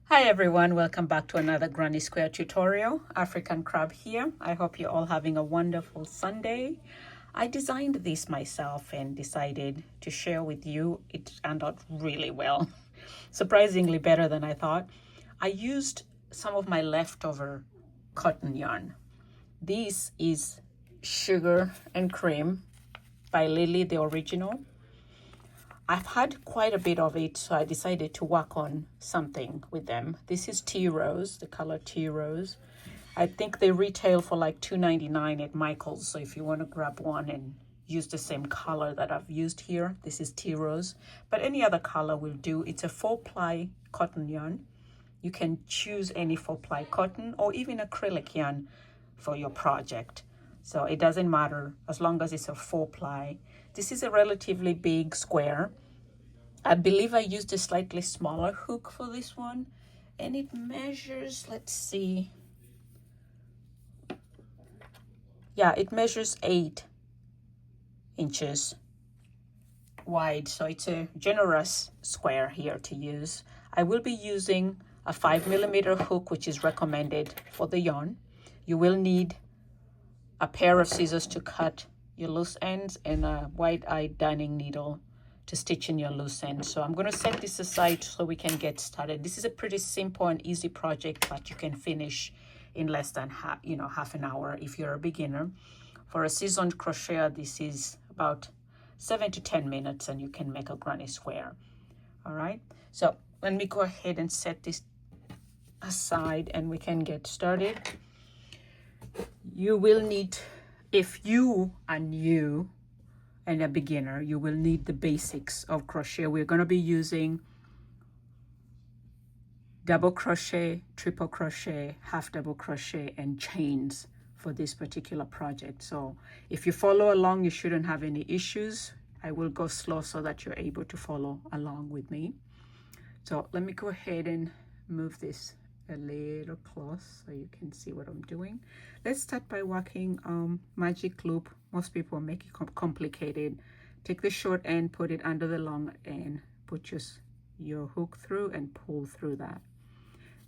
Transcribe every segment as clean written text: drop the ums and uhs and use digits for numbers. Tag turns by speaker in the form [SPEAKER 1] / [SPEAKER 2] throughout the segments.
[SPEAKER 1] Hi everyone, welcome back to another Granny Square tutorial. African Crab here. I hope you're all having a wonderful Sunday. I designed this myself and decided to share with you. It turned out really well, surprisingly better than I thought. I used some of my leftover cotton yarn. This is Sugar and Cream by Lily, the original. I've had quite a bit of it, so I decided to work on something with them. This is Tea Rose, the color Tea Rose. I think they retail for like $2.99 at Michael's, so if you want to grab one and use the same color that I've used here, this is Tea Rose. But any other color will do. It's a 4-ply cotton yarn. You can choose any 4-ply cotton or even acrylic yarn for your project. So it doesn't matter as long as it's a 4-ply. This is a relatively big square. I believe I used a slightly smaller hook for this one. And it measures, let's see. Yeah, it measures 8 inches wide. So it's a generous square here to use. I will be using a 5mm hook, which is recommended for the yarn. You will need a pair of scissors to cut your loose ends and a wide-eyed darning needle to stitch in your loose ends. So I'm going to set this aside so we can get started. This is a pretty simple and easy project that you can finish in less than half an hour if you're a beginner. For a seasoned crocheter, this is about 7 to 10 minutes and you can make a granny square. All right, so let me go ahead and set this aside and we can get started. You will need, if you are new and a beginner, you will need the basics of crochet. We're going to be using double crochet, triple crochet, half double crochet, and chains for this particular project. So if you follow along, you shouldn't have any issues. I will go slow so that you're able to follow along with me. So let me go ahead and move this a little close so you can see what I'm doing. Let's start by working magic loop. Most people make it complicated. Take the short end, put it under the long end, put your hook through and pull through that.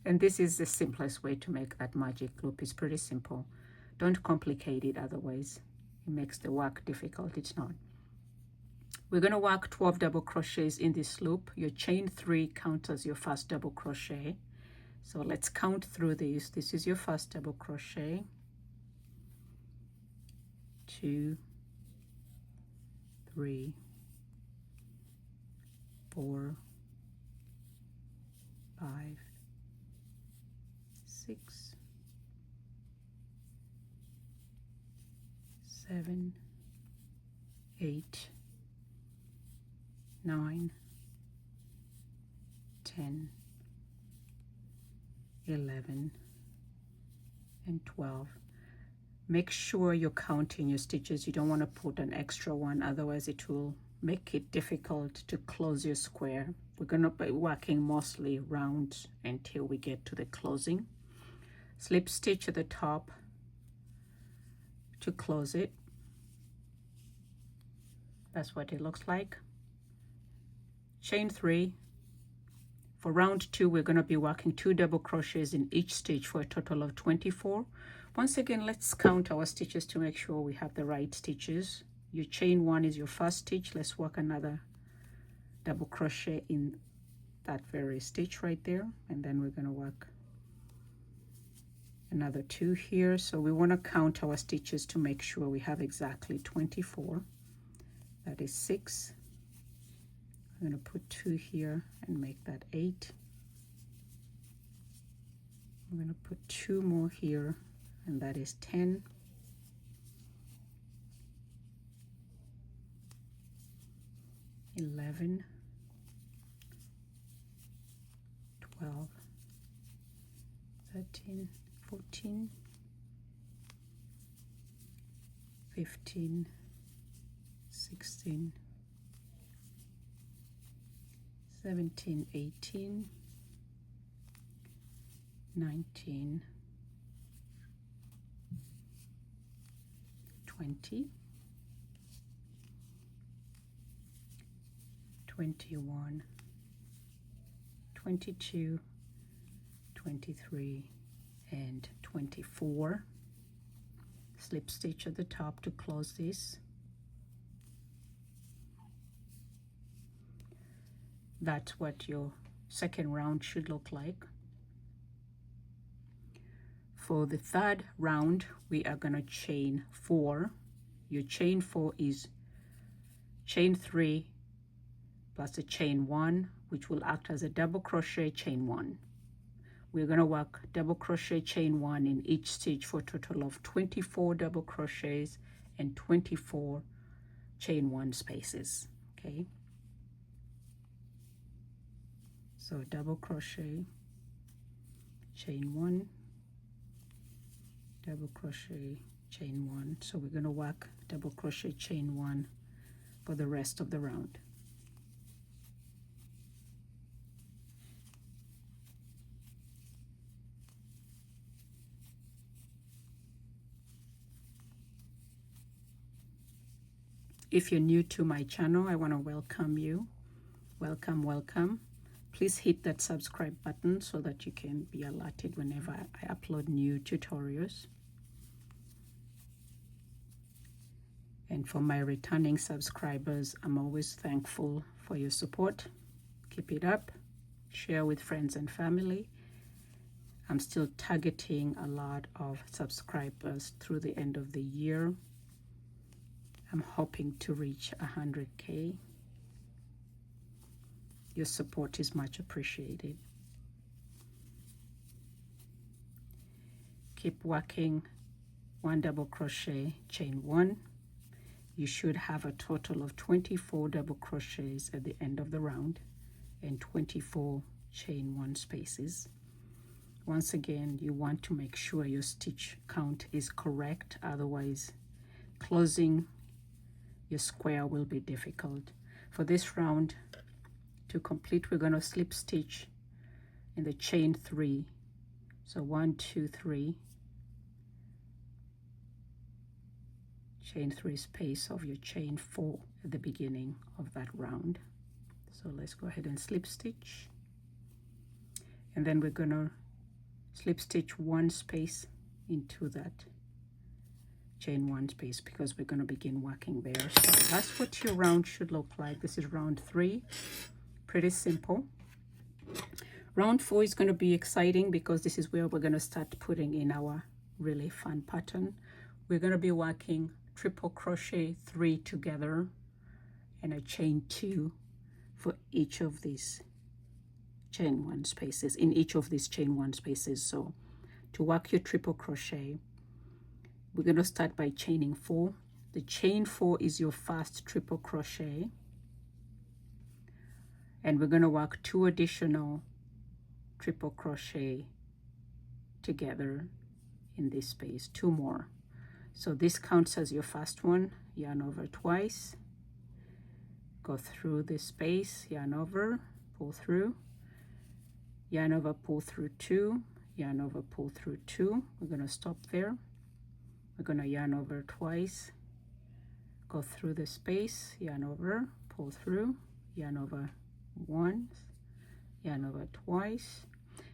[SPEAKER 1] And this is the simplest way to make that magic loop. It's pretty simple. Don't complicate it, otherwise it makes the work difficult. It's not. We're going to work 12 double crochets in this loop. Your chain 3 counts as your first double crochet. So let's count through these. This is your first double crochet. 2, 3, 4, 5, 6, 7, 8, 9, 10, 11, and 12. Make sure you're counting your stitches. You don't want to put an extra one, otherwise it will make it difficult to close your square. We're going to be working mostly round until we get to the closing. Slip stitch at the top to close it. That's what it looks like. Chain 3. For round 2, we're going to be working 2 double crochets in each stitch for a total of 24. Once again, let's count our stitches to make sure we have the right stitches. Your chain 1 is your first stitch. Let's work another double crochet in that very stitch right there, and then we're going to work another 2 here. So we want to count our stitches to make sure we have exactly 24. That is 6. I'm going to put 2 here and make that 8. I'm going to put 2 more here, and that is 10. 11, 12, 13, 14, 15, 16, 17, 18, 19, 20, 21, 22, 23 and 24. Slip stitch at the top to close this. That's what your second round should look like. For the third round, we are going to chain 4. Your chain 4 is chain 3 plus a chain 1, which will act as a double crochet, chain 1. We're going to work double crochet, chain 1 in each stitch for a total of 24 double crochets and 24 chain 1 spaces. Okay, so double crochet, chain 1, double crochet, chain 1. So we're going to work double crochet, chain 1 for the rest of the round. If you're new to my channel, I want to welcome you. Welcome, welcome. Please hit that subscribe button so that you can be alerted whenever I upload new tutorials. And for my returning subscribers, I'm always thankful for your support. Keep it up. Share with friends and family. I'm still targeting a lot of subscribers through the end of the year. I'm hoping to reach 100K. Your support is much appreciated. Keep working 1 double crochet, chain 1. You should have a total of 24 double crochets at the end of the round and 24 chain 1 spaces. Once again, you want to make sure your stitch count is correct, otherwise closing your square will be difficult. For this round to complete, we're going to slip stitch in the chain 3. So 1, 2, 3. Chain 3 space of your chain 4 at the beginning of that round. So let's go ahead and slip stitch. And then we're going to slip stitch 1 space into that chain 1 space because we're going to begin working there. So that's what your round should look like. This is round 3. Pretty simple. Round 4 is going to be exciting because this is where we're going to start putting in our really fun pattern. We're going to be working triple crochet 3 together and a chain 2 for each of these chain 1 spaces, in each of these chain 1 spaces. So to work your triple crochet, we're going to start by chaining 4. The chain 4 is your first triple crochet, and we're going to work 2 additional triple crochet together in this space, 2 more. So this counts as your first one. Yarn over twice, go through this space, yarn over, pull through, yarn over, pull through 2, yarn over, pull through 2. We're going to stop there. We're going to yarn over twice, go through the space, yarn over, pull through, yarn over once, yarn over twice,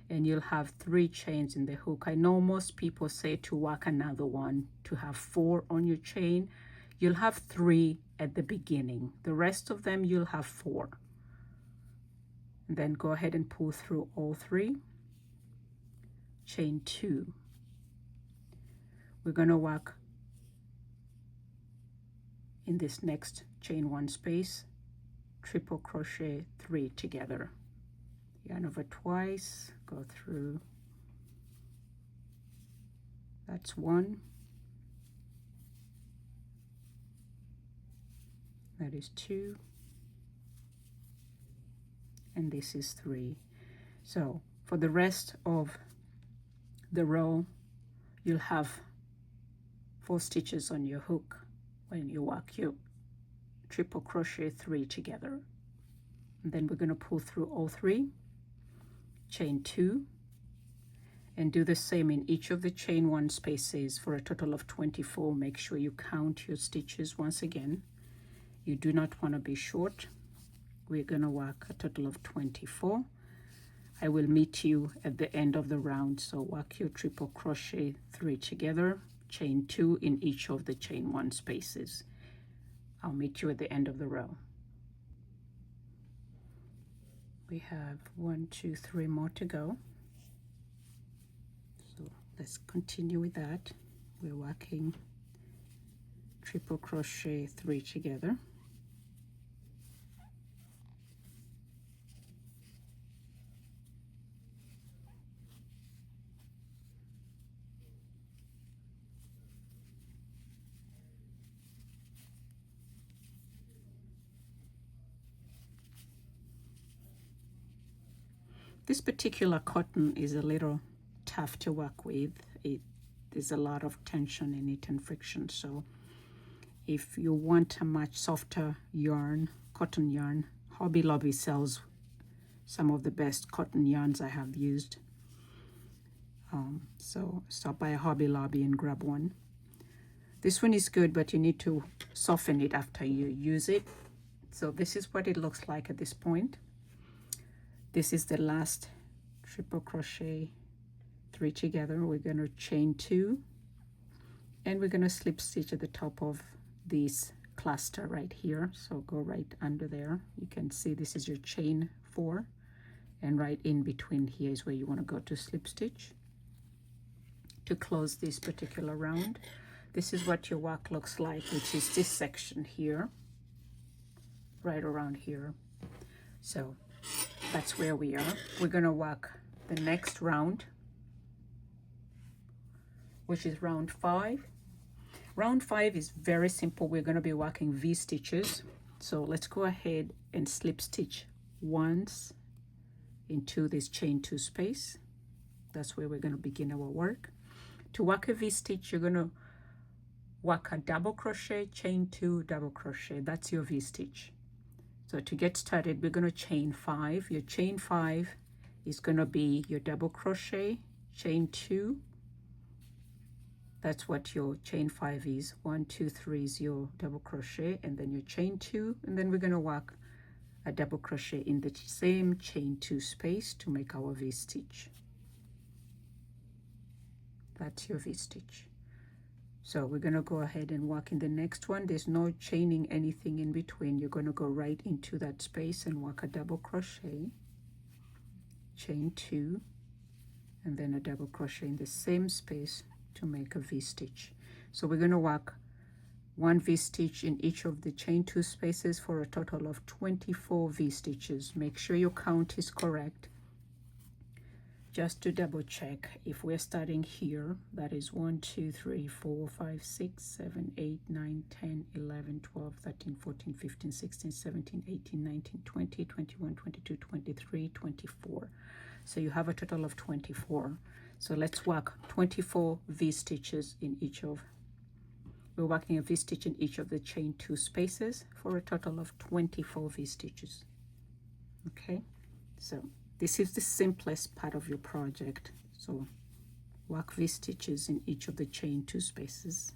[SPEAKER 1] and you'll have 3 chains in the hook. I know most people say to work another one to have 4 on your chain. You'll have 3 at the beginning. The rest of them you'll have 4. And then go ahead and pull through all 3. Chain 2. We're going to work in this next chain 1 space, triple crochet 3 together. Yarn over twice, go through. That's 1. That is 2. And this is 3. So for the rest of the row, you'll have 4 stitches on your hook when you work your triple crochet 3 together. And then we're going to pull through all 3, chain 2, and do the same in each of the chain 1 spaces for a total of 24. Make sure you count your stitches once again. You do not want to be short. We're going to work a total of 24. I will meet you at the end of the round. So work your triple crochet 3 together, chain 2 in each of the chain 1 spaces. I'll meet you at the end of the row. We have 1, 2, 3 more to go. So let's continue with that. We're working triple crochet 3 together. This particular cotton is a little tough to work with. There's a lot of tension in it and friction. So if you want a much softer yarn, cotton yarn, Hobby Lobby sells some of the best cotton yarns I have used. So stop by a Hobby Lobby and grab one. This one is good, but you need to soften it after you use it. So this is what it looks like at this point. This is the last triple crochet 3 together. We're going to chain 2 and we're going to slip stitch at the top of this cluster right here. So go right under there. You can see this is your chain 4, and right in between here is where you want to go to slip stitch to close this particular round. This is what your work looks like, which is this section here, right around here. So that's where we are. We're going to work the next round, which is round 5. Round 5 is very simple. We're going to be working V stitches. So let's go ahead and slip stitch once into this chain 2 space. That's where we're going to begin our work. To work a V stitch, you're going to work a double crochet, chain 2, double crochet. That's your V stitch. So to get started, we're going to chain 5. Your chain 5 is going to be your double crochet, chain 2. That's what your chain 5 is. 1, 2, 3 is your double crochet, and then your chain 2, and then we're going to work a double crochet in the same chain 2 space to make our V stitch. That's your V stitch. So we're going to go ahead and work in the next one. There's no chaining anything in between. You're going to go right into that space and work a double crochet, chain 2, and then a double crochet in the same space to make a V stitch. So we're going to work 1 V stitch in each of the chain 2 spaces for a total of 24 V stitches. Make sure your count is correct. Just to double check, if we're starting here, that is 1, 2, 3, 4, 5, 6, 7, 8, 9, 10, 11, 12, 13, 14, 15, 16, 17, 18, 19, 20, 21, 22, 23, 24. So you have a total of 24. So let's work 24 V stitches in each of, we're working a V stitch in each of the chain 2 spaces for a total of 24 V stitches. Okay, so this is the simplest part of your project. So work V stitches in each of the chain 2 spaces.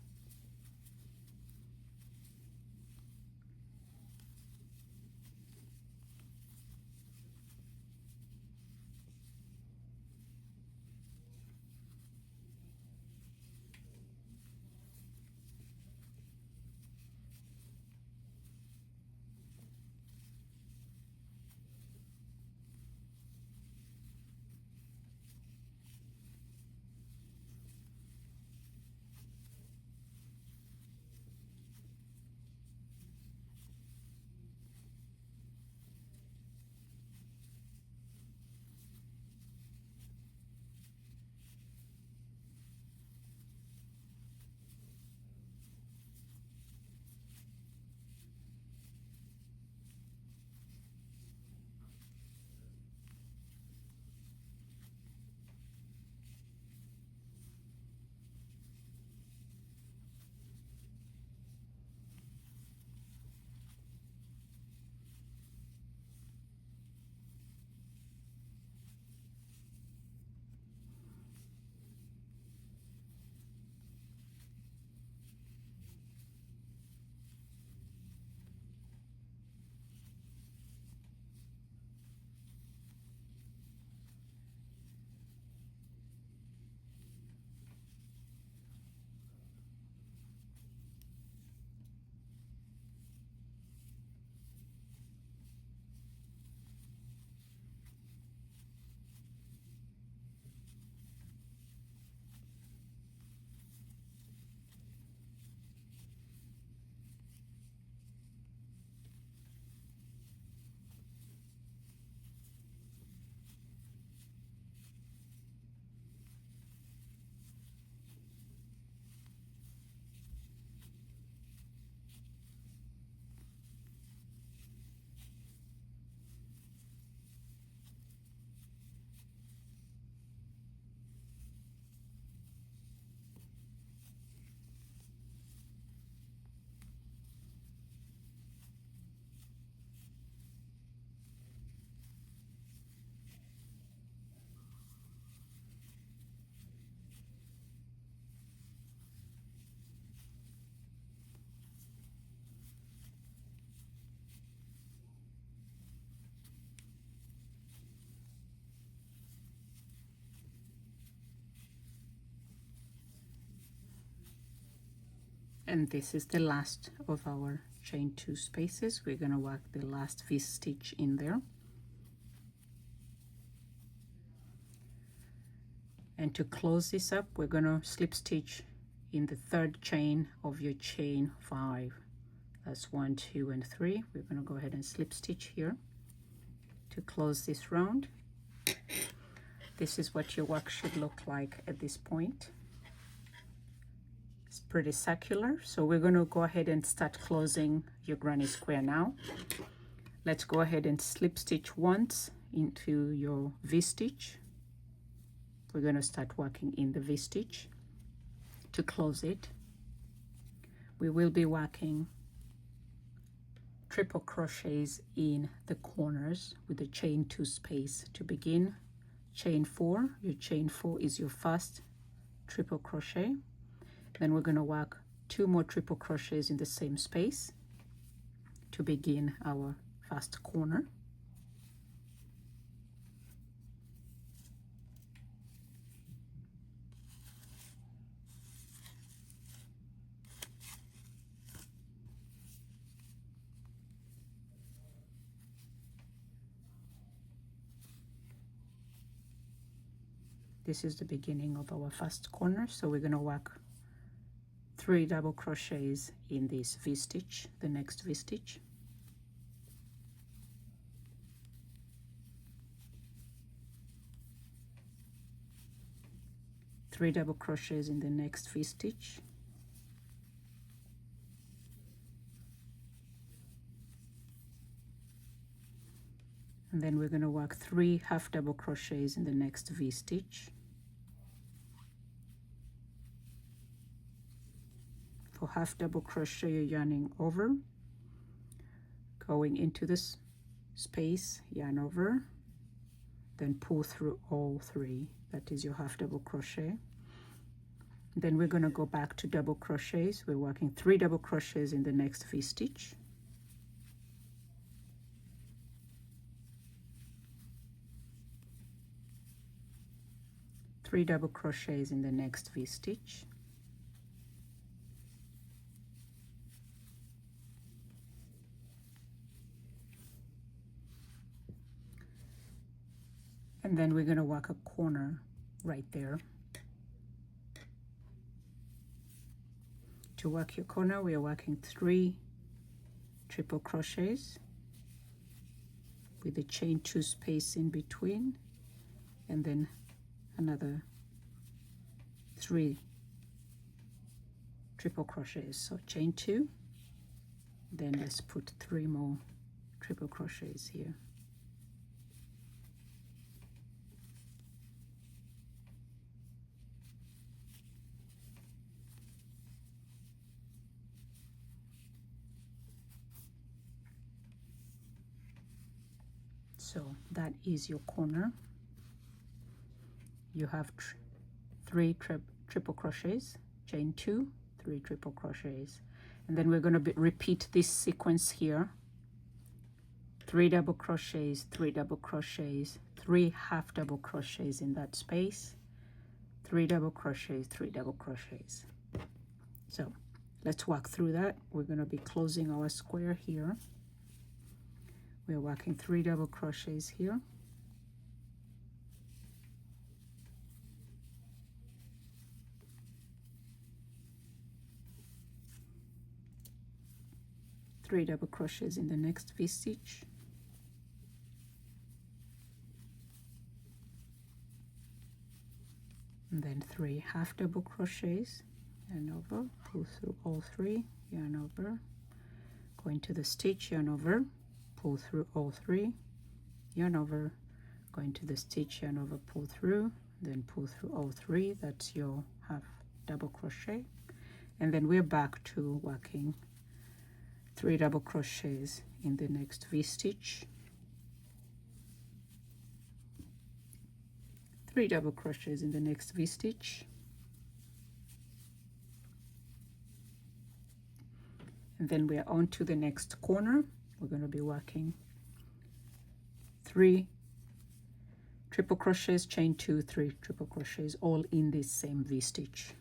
[SPEAKER 1] And this is the last of our chain 2 spaces. We're going to work the last V stitch in there. And to close this up, we're going to slip stitch in the 3rd chain of your chain 5. That's 1, 2, and 3. We're going to go ahead and slip stitch here to close this round. This is what your work should look like at this point. It's pretty circular, so we're going to go ahead and start closing your granny square now. Let's go ahead and slip stitch once into your V-stitch. We're going to start working in the V-stitch to close it. We will be working triple crochets in the corners with the chain 2 space. To begin, chain 4. Your chain 4 is your first triple crochet. Then we're going to work 2 more triple crochets in the same space to begin our first corner. This is the beginning of our first corner, so we're going to work 3 double crochets in this V-stitch, the next V-stitch. Three double crochets in the next V-stitch. And then we're going to work 3 half double crochets in the next V-stitch. For half double crochet, you're yarning over, going into this space, yarn over, then pull through all 3. That is your half double crochet. Then we're going to go back to double crochets. We're working 3 double crochets in the next V-stitch. Three double crochets in the next V-stitch. And then we're going to work a corner right there. To work your corner, we are working 3 triple crochets with the chain 2 space in between, and then another 3 triple crochets. So chain 2, then let's put 3 more triple crochets here. So that is your corner. You have 3 triple crochets, chain 2, 3 triple crochets, and then we're going to repeat this sequence here. 3 double crochets, 3 double crochets, 3 half double crochets in that space, 3 double crochets, 3 double crochets. So let's walk through that. We're going to be closing our square here. We're working 3 double crochets here. Three double crochets in the next V-stitch. And then 3 half double crochets, yarn over, pull through all 3, yarn over, go into the stitch, yarn over, pull through all 3, yarn over, go into the stitch, yarn over, pull through, then pull through all 3. That's your half double crochet. And then we're back to working 3 double crochets in the next V-stitch, 3 double crochets in the next V-stitch, and then we are on to the next corner. We're going to be working 3 triple crochets, chain 2, 3 triple crochets, all in this same V-stitch.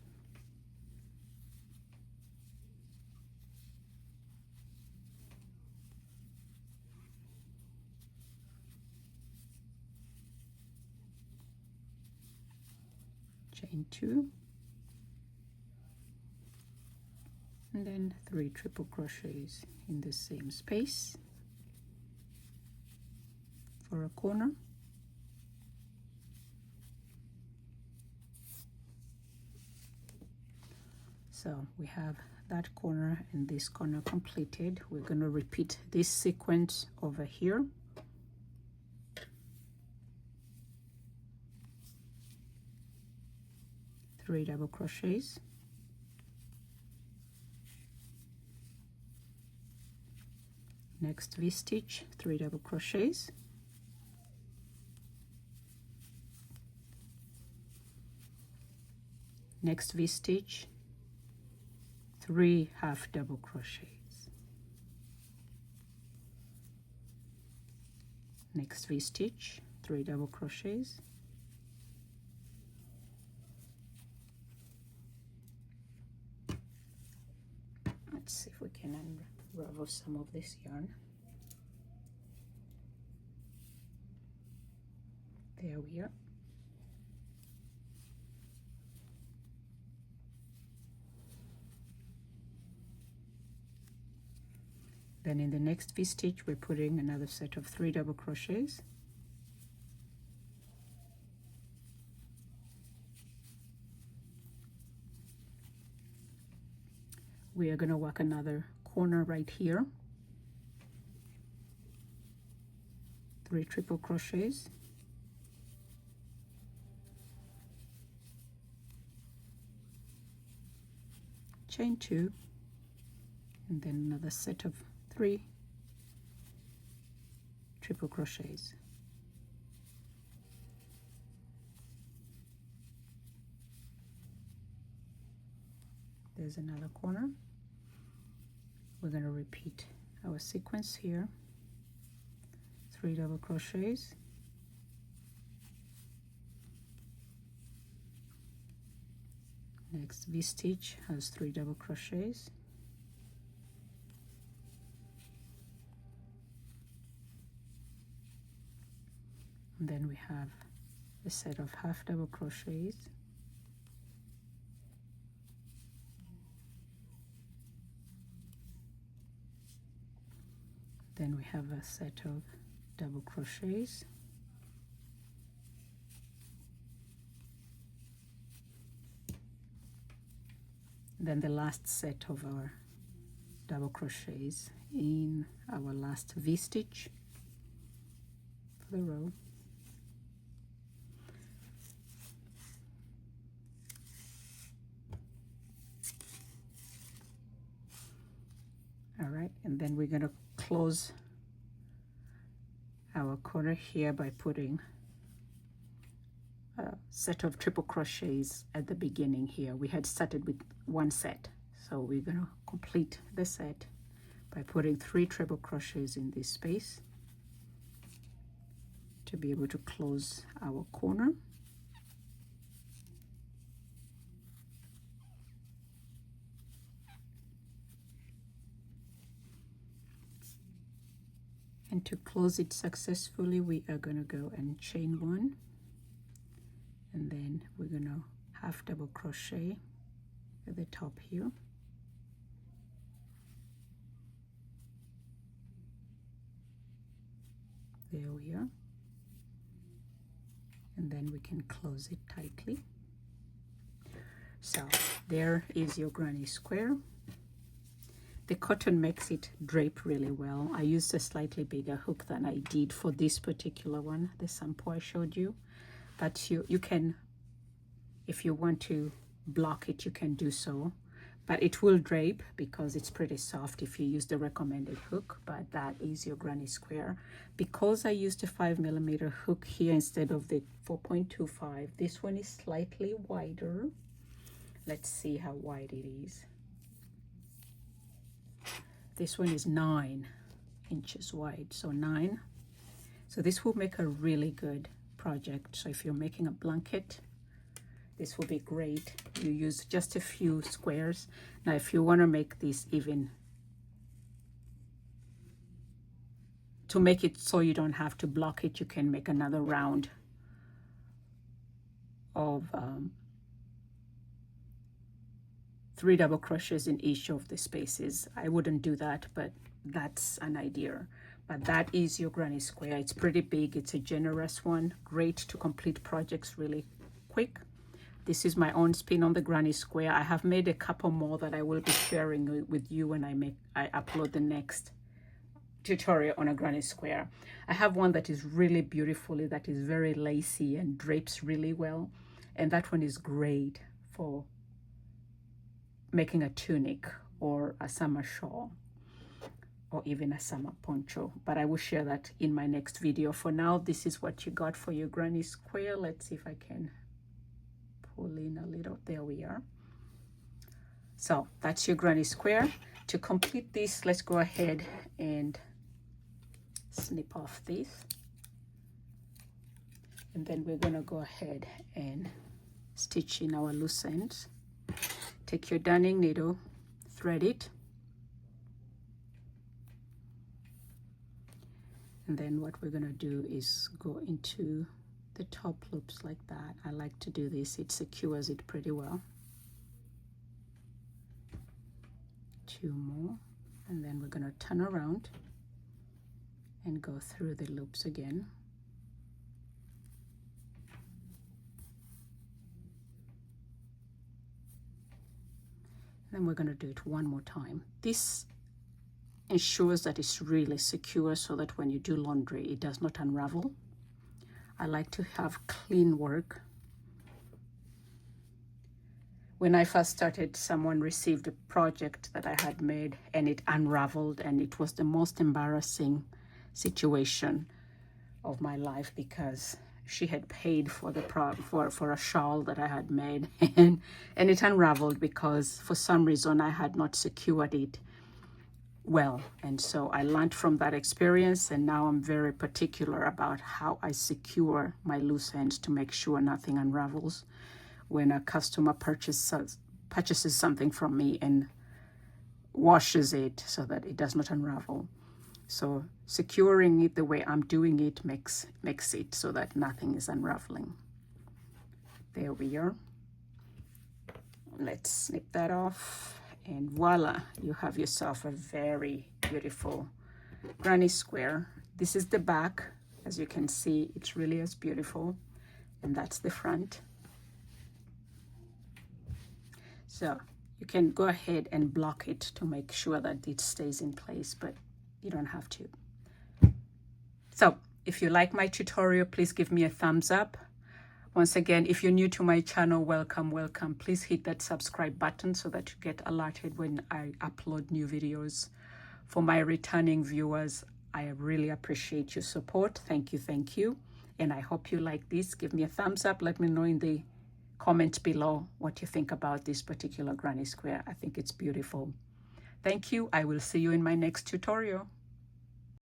[SPEAKER 1] chain 2, and then 3 triple crochets in the same space for a corner. So we have that corner and this corner completed. We're going to repeat this sequence over here. Three double crochets, next V-stitch, 3 double crochets, next V-stitch, 3 half double crochets, next V-stitch, 3 double crochets, let's see if we can unravel some of this yarn. There we are. Then in the next V-stitch, we're putting another set of 3 double crochets. We are going to work another corner right here. 3 triple crochets. Chain 2, and then another set of 3 triple crochets. There's another corner. We're going to repeat our sequence here. 3 double crochets, next V-stitch has 3 double crochets, and then we have a set of half double crochets, then we have a set of double crochets, then the last set of our double crochets in our last V-stitch for the row. All right, and then we're going to close our corner here by putting a set of triple crochets at the beginning here. We had started with 1 set, so we're going to complete the set by putting 3 triple crochets in this space to be able to close our corner. And to close it successfully, we are going to go and chain 1, and then we're going to half double crochet at the top here. There we are. And then we can close it tightly. So there is your granny square. The cotton makes it drape really well. I used a slightly bigger hook than I did for this particular one, the sample I showed you. But you can, if you want to block it, you can do so. But it will drape because it's pretty soft if you use the recommended hook. But that is your granny square. Because I used a 5mm hook here instead of the 4.25, this one is slightly wider. Let's see how wide it is. This one is 9 inches wide, so 9. So this will make a really good project. So if you're making a blanket, this will be great. You use just a few squares. Now, if you want to make this even, to make it so you don't have to block it, you can make another round of 3 double crochets in each of the spaces. I wouldn't do that, but that's an idea. But that is your granny square. It's pretty big. It's a generous one. Great to complete projects really quick. This is my own spin on the granny square. I have made a couple more that I will be sharing with you when I upload the next tutorial on a granny square. I have one that is really beautifully, that is very lacy and drapes really well. And that one is great for making a tunic or a summer shawl or even a summer poncho, but I will share that in my next video. For now, this is what you got for your granny square. Let's see if I can pull in a little. There we are. So that's your granny square. To complete this, let's go ahead and snip off this, and then we're gonna go ahead and stitch in our loose ends. Take your darning needle, thread it, and then what we're gonna do is go into the top loops like that. I like to do this, it secures it pretty well. 2 more, and then we're gonna turn around and go through the loops again. Then we're going to do it one more time. This ensures that it's really secure so that when you do laundry, it does not unravel. I like to have clean work. When I first started, someone received a project that I had made and it unraveled, and it was the most embarrassing situation of my life because she had paid for the for a shawl that I had made, and it unraveled because for some reason I had not secured it well. And so I learned from that experience, and now I'm very particular about how I secure my loose ends to make sure nothing unravels when a customer purchases something from me and washes it so that it does not unravel. So securing it the way I'm doing it makes it so that nothing is unraveling. There we are. Let's snip that off, and voila, you have yourself a very beautiful granny square. This is the back. As you can see, it's really as beautiful, and that's the front. So you can go ahead and block it to make sure that it stays in place, but you don't have to. So if you like my tutorial, please give me a thumbs up. Once again, if you're new to my channel, welcome. Please hit that subscribe button so that you get alerted when I upload new videos. For my returning viewers, I really appreciate your support. Thank you. And I hope you like this. Give me a thumbs up. Let me know in the comments below what you think about this particular granny square. I think it's beautiful. Thank you. I will see you in my next tutorial.